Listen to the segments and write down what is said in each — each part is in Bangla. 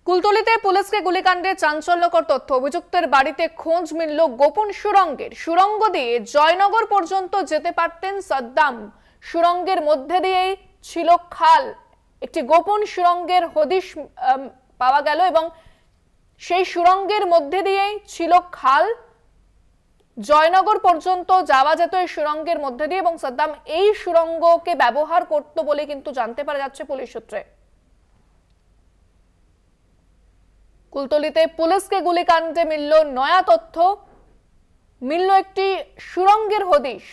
কুলতলিতে পুলিশকে গুলিকাণ্ডে চাঞ্চল্যকর তথ্য। অভিযুক্তের বাড়িতে খোঁজ মিলল গোপন সুড়ঙ্গের। সুড়ঙ্গ দিয়ে জয়নগর পর্যন্ত যেতে পারতেন সাদ্দাম। সুড়ঙ্গের মধ্যে দিয়েই ছিল খাল। একটি গোপন সুড়ঙ্গের হদিশ পাওয়া গেল এবং সেই সুড়ঙ্গের মধ্যে দিয়েই ছিল খাল। জয়নগর পর্যন্ত যাওয়া যেত এই সুড়ঙ্গের মধ্যে দিয়ে এবং সাদ্দাম এই সুড়ঙ্গকে ব্যবহার করত বলে কিন্তু জানতে পারা যাচ্ছে পুলিশ সূত্রে। কুলতলিতে পুলিশকে গুলিকাণ্ডে মিলল নয়া তথ্য, মিলল একটি সুড়ঙ্গের হদিশ।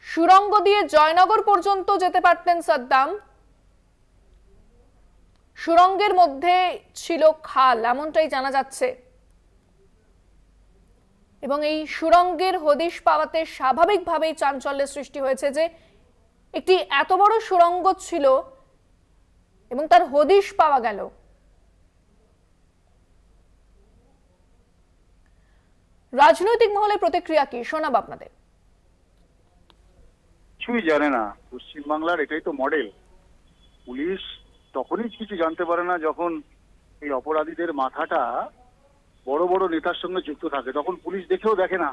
সুড়ঙ্গ দিয়ে জয়নগর পর্যন্ত যেতে পারতেন সাদ্দাম। সুড়ঙ্গের মধ্যে ছিল খাল, এমনটাই জানা যাচ্ছে। এবং এই সুড়ঙ্গের হদিশ পাওয়াতে স্বাভাবিকভাবেই চাঞ্চল্যের সৃষ্টি হয়েছে যে একটি এত বড় সুড়ঙ্গ ছিল এবং তার হদিশ পাওয়া গেল। রাজনৈতিক মহলে প্রতিক্রিয়া কি শোনাব আপনাদের। কিছুই জানে না, পশ্চিমবাংলার এটাই তো মডেল। পুলিশ তখনই কিছু জানতে পারে না যখন এই অপরাধীদের মাথাটা বড় বড় নেতার সঙ্গে যুক্ত থাকে, তখন পুলিশ দেখেও দেখে না।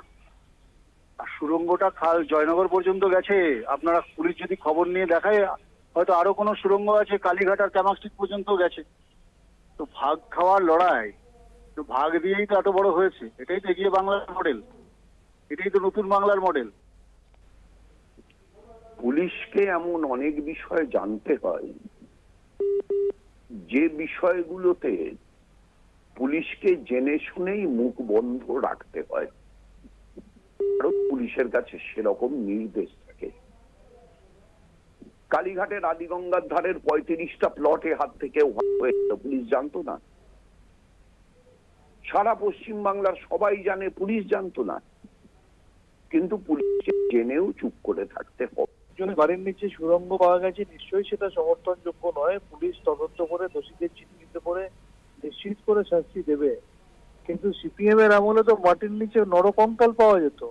আর সুড়ঙ্গটা খাল জয়নগর পর্যন্ত গেছে। আপনারা পুলিশ যদি খবর নিয়ে দেখায় হয়তো আরো কোনো সুড়ঙ্গ আছে কালীঘাট আর ক্যামাস্ট্রিট পর্যন্ত গেছে। তো ভাগ খাওয়ার লড়াই, তো ভাগ দিয়েই তো এত বড় হয়েছে। এটাই তো এগিয়ে বাংলার মডেল, এটাই তো নতুন বাংলার মডেল। পুলিশকে এমন অনেক বিষয় জানতে হয় যে বিষয়গুলোতে পুলিশকে জেনে শুনেই মুখ বন্ধ রাখতে হয়। পুলিশের কাছে সেরকম নির্দেশ থাকে। কালীঘাটের আদিগঙ্গার ধারের 35টা প্লটে হাত থেকে পুলিশ জানতো না। সারা পশ্চিম বাংলার সবাই জানে, পুলিশ জানতো না। কিন্তু পুলিশকে জেনেও চুপ করে থাকতে হবে। বাড়ির নিচে সুড়ঙ্গ পাওয়া গেছে, নিশ্চয়ই সেটা সমর্থনযোগ্য নয়। পুলিশ তদন্ত করে দোষীদের চিহ্নিত করে নিশ্চিত করে শাস্তি দেবে। কিন্তু সিপিএম এর আমলে তো মাটির নিচে নরকঙ্কাল পাওয়া যেত।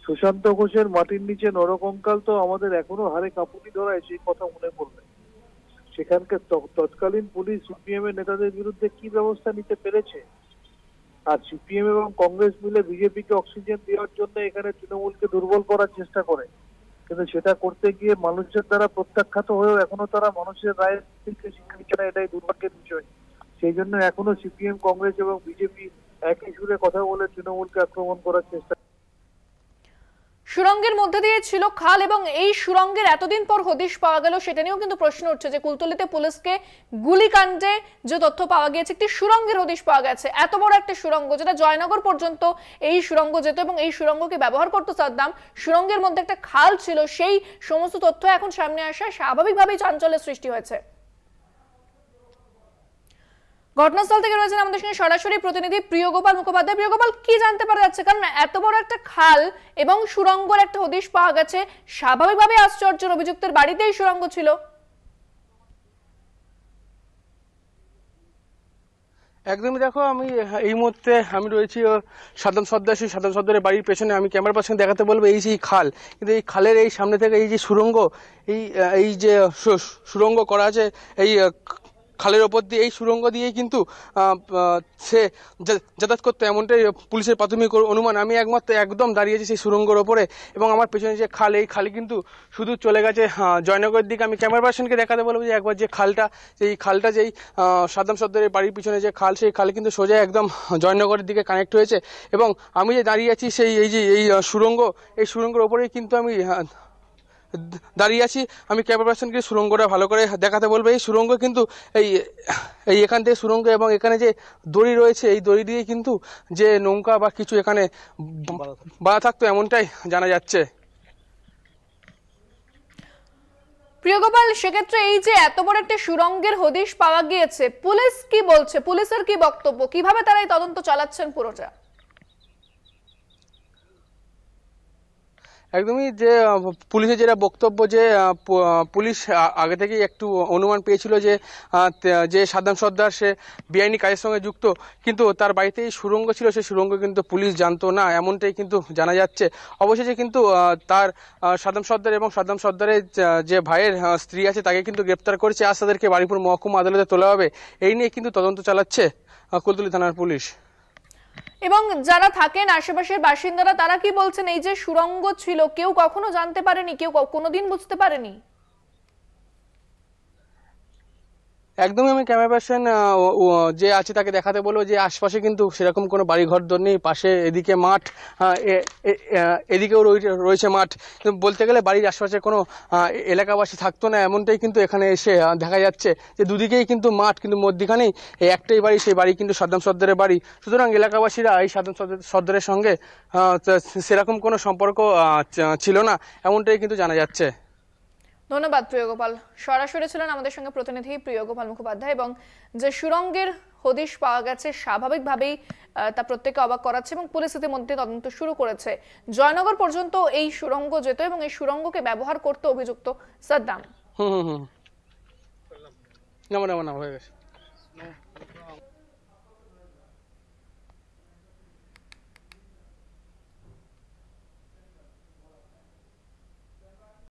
সুশান্ত ঘোষের মাটির নিচে নরকঙ্কাল তো আমাদের এখনো হাড়ে কাঁপুনি ধরায়, সেই কথা মনে পড়লে। সেখানকার তৎকালীন পুলিশ সিপিএম এর নেতাদের বিরুদ্ধে কি ব্যবস্থা নিতে পেরেছে? আর সিপিএম এবং কংগ্রেস মিলে বিজেপিকে অক্সিজেন দেওয়ার জন্য এখানে তৃণমূলকে দুর্বল করার চেষ্টা করে, কিন্তু সেটা করতে গিয়ে মানুষের দ্বারা প্রত্যাখ্যাত হয়েও এখনো তারা মানুষের রায়ের শিক্ষা দিচ্ছে না। এটাই দুর্ভাগ্যের বিষয়। সেই জন্য এখনো সিপিএম, কংগ্রেস এবং বিজেপি একই সুরে কথা বলে তৃণমূলকে আক্রমণ করার চেষ্টা। সুড়ঙ্গের মধ্যে দিয়ে ছিল খাল এবং এই সুড়ঙ্গের এতদিন পর হদিশ পাওয়া গেল, সেটা নিয়েও কিন্তু প্রশ্ন উঠছে যে কুলতলিতে পুলিশকে গুলিকাণ্ডে যে তথ্য পাওয়া গিয়েছে একটি সুড়ঙ্গের হদিশ পাওয়া গেছে। এত বড় একটা সুড়ঙ্গ যেটা জয়নগর পর্যন্ত এই সুড়ঙ্গ যেত এবং এই সুড়ঙ্গকে ব্যবহার করতো সাদ্দাম। সুড়ঙ্গের মধ্যে একটা খাল ছিল, সেই সমস্ত তথ্য এখন সামনে আসায় স্বাভাবিকভাবেই চাঞ্চল্যের সৃষ্টি হয়েছে। ঘটনাস্থল থেকে রয়েছেন আমাদের সঙ্গে সরাসরি প্রতিনিধি প্রিয়গোপাল মুখোপাধ্যায়। প্রিয়গোপাল, কি জানতে পারা যাচ্ছে? কারণ এত বড় একটা খাল এবং সুড়ঙ্গের একটা হদিশ পাওয়া গেছে, স্বাভাবিকভাবে আশ্চর্য, অভিযুক্তের বাড়িতেই সুড়ঙ্গ ছিল। একদমই। দেখো, আমি এই মুহূর্তে আমি রয়েছি সাদ্দাম সর্দার, সেই সাদ্দাম সর্দারের বাড়ির পেছনে। আমি ক্যামেরা পার্সন দেখাতে বলবো এই যে খাল, কিন্তু এই খালের এই সামনে থেকে এই যে সুড়ঙ্গ, এই যে সুড়ঙ্গ করা আছে এই খালের ওপর দিয়ে, এই সুড়ঙ্গ দিয়েই কিন্তু সে যাতায়াত করতো, এমনটাই পুলিশের প্রাথমিক অনুমান। আমি একদম দাঁড়িয়েছি সেই সুড়ঙ্গের ওপরে এবং আমার পেছনে যে খাল, এই খালে কিন্তু শুধু চলে গেছে জয়নগরের দিকে। আমি ক্যামেরা পার্সনকে দেখাতে বলবো যে একবার যে খালটা, যেই খালটা যেই সাদ্দাম সর্দারের বাড়ির পিছনে যে খাল, সেই খালে কিন্তু সোজা একদম জয়নগরের দিকে কানেক্ট হয়েছে। এবং আমি যে দাঁড়িয়ে আছি সেই এই সুড়ঙ্গ, এই সুড়ঙ্গের ওপরেই কিন্তু আমি দাঁড়িয়ে আছি। আমি ক্যামেরা পার্সনকে সুড়ঙ্গটা ভালো করে দেখাতে বলবো। এই সুড়ঙ্গ কিন্তু এই এখান থেকে সুড়ঙ্গ এবং এখানে যে দড়ি রয়েছে, এই দড়ি দিয়ে কিন্তু যে নৌকা বা কিছু এখানে বাধা থাকতো, এমনটাই জানা যাচ্ছে। প্রিয়গোপাল, সেক্ষেত্রে এই যে এত বড় একটা সুড়ঙ্গের হদিশ পাওয়া গিয়েছে, পুলিশ কি বলছে? পুলিশের কি বক্তব্য? কিভাবে তারা এই তদন্ত চালাচ্ছেন পুরোটা? একদমই যে পুলিশের যেটা বক্তব্য যে পুলিশ আগে থেকেই একটু অনুমান পেয়েছিল যে যে সাদ্দাম সর্দার সে বেআইনি কাজের সঙ্গে যুক্ত, কিন্তু তার বাড়িতেই সুড়ঙ্গ ছিল, সেই সুড়ঙ্গ কিন্তু পুলিশ জানতো না, এমনটাই কিন্তু জানা যাচ্ছে। অবশেষে কিন্তু তার সাদ্দাম সর্দার এবং সাদ্দাম সর্দারের যে ভাইয়ের স্ত্রী আছে তাকে কিন্তু গ্রেপ্তার করেছে, আজ তাদেরকে বারুইপুর মহকুমা আদালতে তোলা হবে। এই নিয়ে কিন্তু তদন্ত চালাচ্ছে কুলতলি থানার পুলিশ। এবং যারা থাকেন আশেপাশের বাসিন্দারা তারা কি বলছেন, এই যে সুড়ঙ্গ ছিল কেউ কখনো জানতে পারেনি, কেউ কোনোদিন বুঝতে পারেনি? একদমই আমি ক্যামেরা পার্সন যে আছে তাকে দেখাতে বলবো যে আশপাশে কিন্তু সেরকম কোনো বাড়িঘর দর নেই, পাশে এদিকে মাঠ, এদিকেও রয়েছে মাঠ, কিন্তু বলতে গেলে বাড়ির আশপাশে কোনো এলাকাবাসী থাকতো না, এমনটাই কিন্তু এখানে এসে দেখা যাচ্ছে যে দুদিকেই কিন্তু মাঠ, কিন্তু মধ্যখানেই এই একটাই বাড়ি, সেই বাড়ি কিন্তু সাদ্দাম সর্দারের বাড়ি। সুতরাং এলাকাবাসীরা এই সাদ্দাম সর্দারের সঙ্গে সেরকম কোনো সম্পর্ক ছিল না, এমনটাই কিন্তু জানা যাচ্ছে। ধন্যবাদ প্রিয়গোপাল। সরাসরি ছিলেন আমাদের সঙ্গে প্রতিনিধি প্রিয়গোপাল মুখোপাধ্যায়। এবং যে সুড়ঙ্গের হদিশ পাওয়া গেছে স্বাভাবিকভাবেই তা প্রত্যেককে অবাক করাচ্ছে এবং পুলিশ ইতিমধ্যে তদন্ত শুরু করেছে। জয়নগর পর্যন্ত এই সুড়ঙ্গ যেত এবং এই সুড়ঙ্গকে ব্যবহার করতে অভিযুক্ত সাদ্দাম। না হয়ে গেছে।